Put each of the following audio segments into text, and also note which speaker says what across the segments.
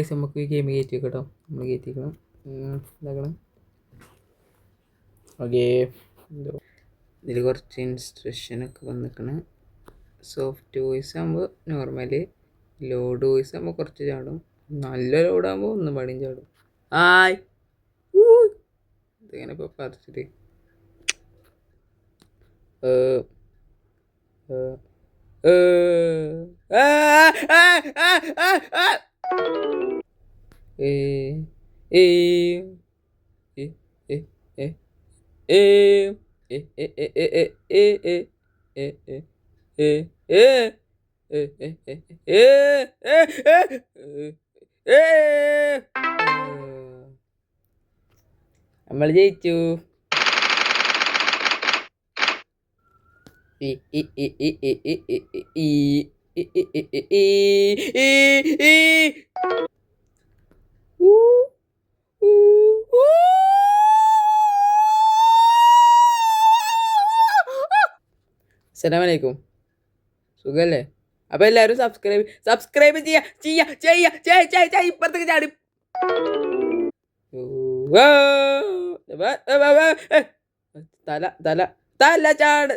Speaker 1: Guys നമുക്ക് ഈ game കയറ്റി കേട്ടോ. നമ്മൾ കയറ്റിക്കണം ഇതാക്കണം. ഓക്കെ, ഇതിൽ കുറച്ച് ഇൻസ്ട്രക്ഷനൊക്കെ വന്നിക്കണം. സോഫ്റ്റ് വോയിസ് ആകുമ്പോൾ നോർമല്, ലോഡ് വോയിസ് ആകുമ്പോൾ കുറച്ച് ചാടും, നല്ല ലോഡാകുമ്പോൾ ഒന്നും പാടിയും ചാടും. ആയ് ഇതിങ്ങനെ ഇപ്പോൾ പറിച്ചിട്ട് നമ്മൾ ജയിച്ചു. അസ്സലാമലൈക്കും, സുഖല്ലേ? അപ്പോൾ എല്ലാവരും സബ്സ്ക്രൈബ് ചെയ്യാ. ഇപ്പുറത്തേക്ക് ചാടി തല തല തല ചാട്.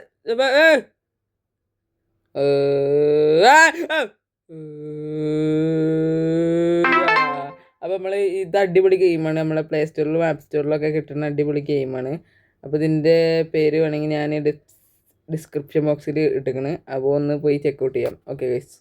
Speaker 1: അപ്പോൾ നമ്മൾ ഇത് അടിപൊളി ഗെയിമാണ്. നമ്മളെ പ്ലേ സ്റ്റോറിലും ആപ്പ് സ്റ്റോറിലൊക്കെ കിട്ടുന്ന അടിപൊളി ഗെയിമാണ്. അപ്പോൾ ഇതിൻ്റെ പേര് വേണമെങ്കിൽ ഞാൻ ഡിസ്ക്രിപ്ഷൻ ബോക്സിൽ ഇട്ടിരിക്കണ്. അപ്പോൾ ഒന്ന് പോയി ചെക്കൗട്ട് ചെയ്യാം. Okay guys.